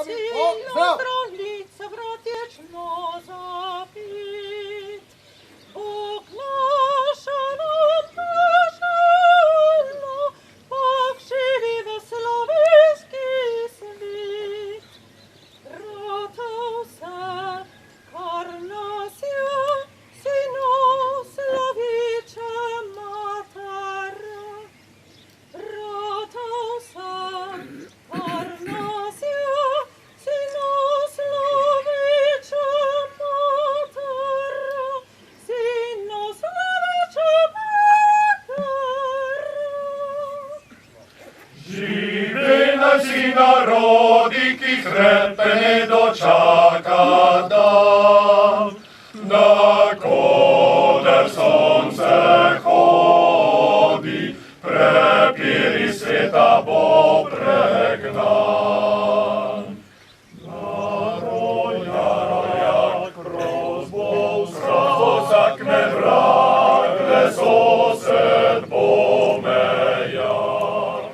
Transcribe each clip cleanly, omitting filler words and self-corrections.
Sila zdravljica vratječno zapit, Bog naša nam poželjno, Bog živi v slovenski svet. Ratov se, kar nas je, sinu sloviče matera. Ratov se, kar nas je, sinu sloviče matera. Sinu sloviče matera. Živi naši narodi, ki hrepe ne dočaka dan, da koder sonce hodi, prepiri sveta bo pregnan. Narojak, rozbol, vsak me vrag, le sosed bo mejak.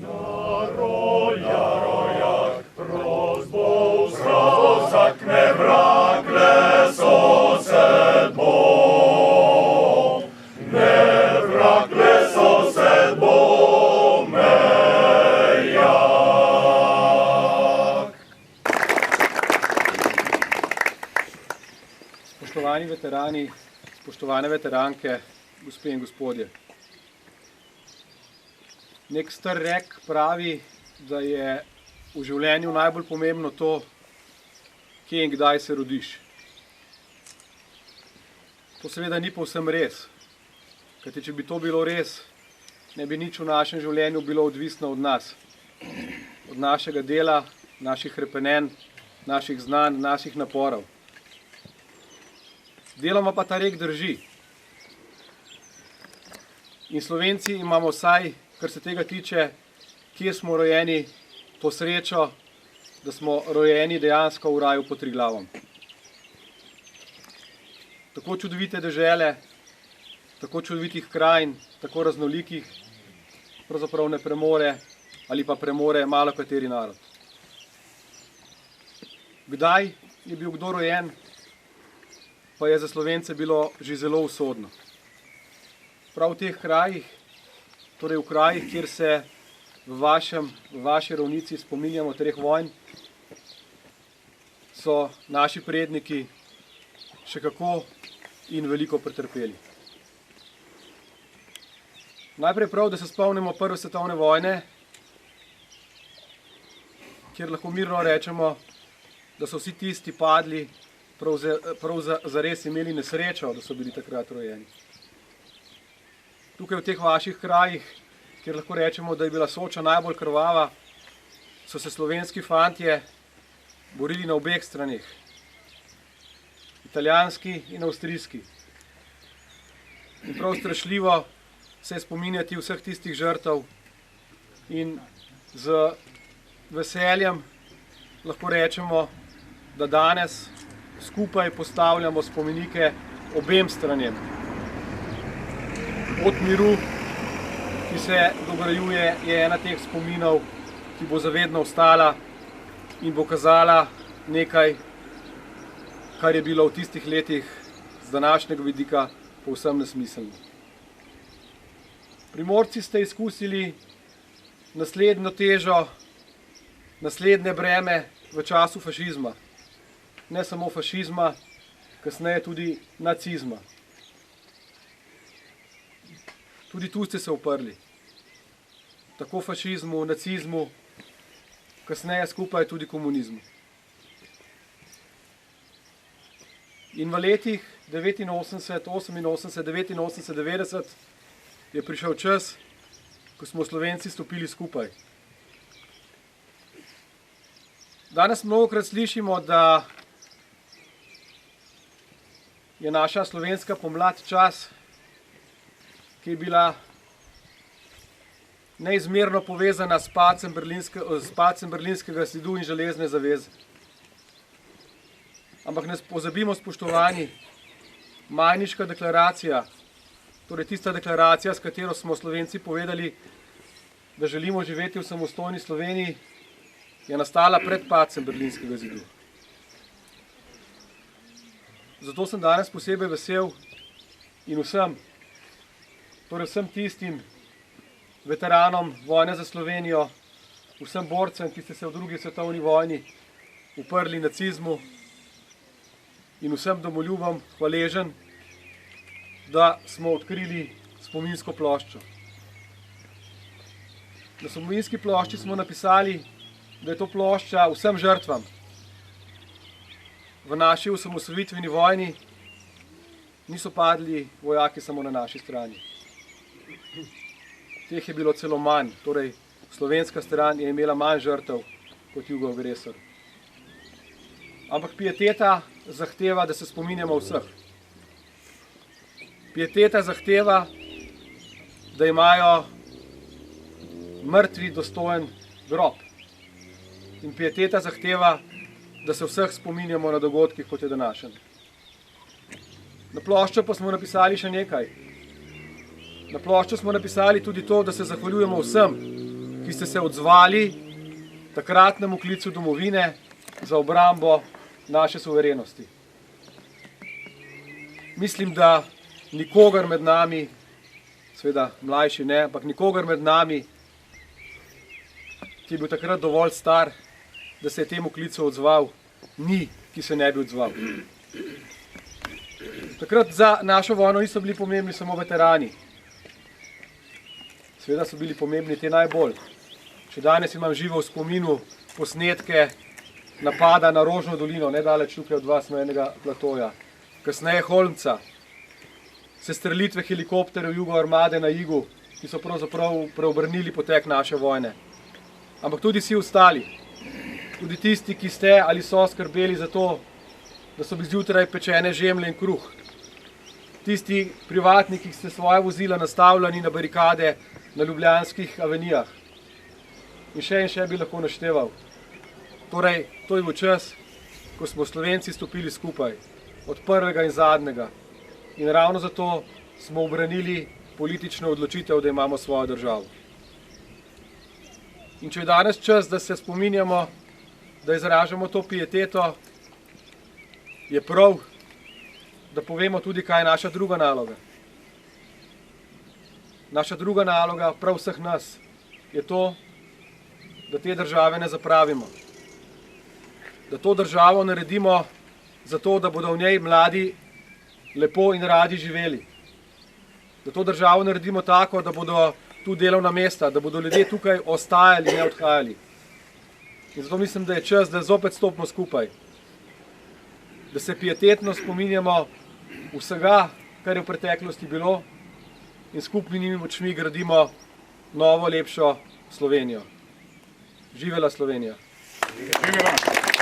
Narojak, rozbol, vsak me vrag, le sosed bo vrag, le sosed bo mejak. Spoštovani veterani, spoštovane veteranke, gospe in gospodje. Nek star rek pravi, da je v življenju najbolj pomembno to, kje in kdaj se rodiš. To seveda ni povsem res, kajti če bi to bilo res, ne bi nič v našem življenju bilo odvisno od nas. Od našega dela, naših hrepenenj, naših znanj, naših naporov. Deloma pa ta rek drži. In Slovenci imamo vsaj, kar se tega tiče, kjer smo rojeni, to srečo, da smo rojeni dejansko v raju pod Triglavom. Tako čudovite dežele, tako čudovitih krajin, tako raznolikih, pravzaprav ne premore ali pa premore malo kateri narod. Kdaj je bil kdo rojen, pa je za Slovence bilo že zelo usodno. Prav v teh krajih, torej v krajih, kjer se v vaši ravnici spominjamo 3 vojn, so naši predniki še kako in veliko pretrpeli. Najprej prav, da se spomnimo Prve svetovne vojne, kjer lahko mirno rečemo, da so vsi tisti padli, prav zares imeli nesrečo, da so bili takrat rojeni. Tukaj v teh vaših krajih, kjer lahko rečemo, da je bila Soča najbolj krvava, so se slovenski fantje borili na obeh straneh. Italijanski in avstrijski. In prav strašljivo se je spominjati vseh tistih žrtev in z veseljem lahko rečemo, da danes skupaj postavljamo spomenike obem stranjem. Od miru, ki se dograjuje, je ena teh spominov, ki bo zavedno ostala in bo kazala nekaj, kar je bilo v tistih letih z današnjega vidika povsem nesmiselno. Primorci ste izkusili naslednjo težo, naslednje breme v času fašizma. Ne samo fašizma, kasneje tudi nacizma. Tudi tu ste se uprli. Tako fašizmu, nacizmu, kasneje skupaj tudi komunizmu. In v letih 89, 88, 89, 90 je prišel čas, ko smo Slovenci stopili skupaj. Danes mnogokrat slišimo, da je naša slovenska pomlad čas, ki je bila neizmerno povezana s padcem berlinskega zidu in železne zaveze. Ampak ne pozabimo, spoštovani, Majniška deklaracija, torej tista deklaracija, s katero smo Slovenci povedali, da želimo živeti v samostojni Sloveniji, je nastala pred padcem Berlinskega zidu. Zato sem danes posebej vesel in vsem tistim veteranom vojne za Slovenijo, vsem borcem, ki ste se v drugi svetovni vojni uprli nacizmu, in vsem domoljubom hvaležen, da smo odkrili spominsko ploščo. Na spominski plošči smo napisali, da je to plošča vsem žrtvam. V naši osamosvojitveni vojni niso padli vojaki samo na naši strani. Teh je bilo celo manj, torej slovenska stran je imela manj žrtev kot jugoagresor. Ampak pieteta zahteva, da se spominjamo vseh. Pieteta zahteva, da imajo mrtvi dostojen grob. In pieteta zahteva, da se vseh spominjamo na dogodkih, kot je današnji. Na ploščo pa smo napisali še nekaj. Na ploščo smo napisali tudi to, da se zahvaljujemo vsem, ki ste se odzvali takratnemu klicu domovine za obrambo naše suverenosti. Mislim, da nikogar med nami, seveda mlajši ne, ampak nikogar med nami, ki je bil takrat dovolj star, da se je temu klicu odzval, ni, ki se ne bi odzval. Takrat za našo vojno niso bili pomembni samo veterani. Seveda so bili pomembni te najbolj. Še danes imam živo v spominu posnetke napada na Rožno dolino, nedaleč tukaj od vas na enega platoja. Kasneje Holmca, sestrelitve helikopterjev Jugoarmade na Igu, ki so pravzaprav preobrnili potek naše vojne. Ampak tudi vsi ostali, tudi tisti, ki ste ali so skrbeli za to, da so bili zjutraj pečene žemlje in kruh. Tisti privatniki, ki ste svoja vozila nastavljali na barikade na ljubljanskih avenijah. In še bi lahko našteval. Torej, to je bil čas, ko smo Slovenci stopili skupaj, od prvega in zadnjega. In ravno zato smo ubranili politično odločitev, da imamo svojo državo. In če je danes čas, da se spominjamo, da izražamo to pieteto, je prav, da povemo tudi, kaj je naša druga naloga. Naša druga naloga, prav vseh nas, je to, da te države ne zapravimo. Da to državo naredimo zato, da bodo v njej mladi lepo in radi živeli. Da to državo naredimo tako, da bodo tu delovna mesta, da bodo ljudje tukaj ostajali, ne odhajali. In zato mislim, da je čas, da zopet stopimo skupaj. Da se pietetno spominjamo vsega, kar je v preteklosti bilo, in skupnimi močmi gradimo novo, lepšo Slovenijo. Živela Slovenija! Živela!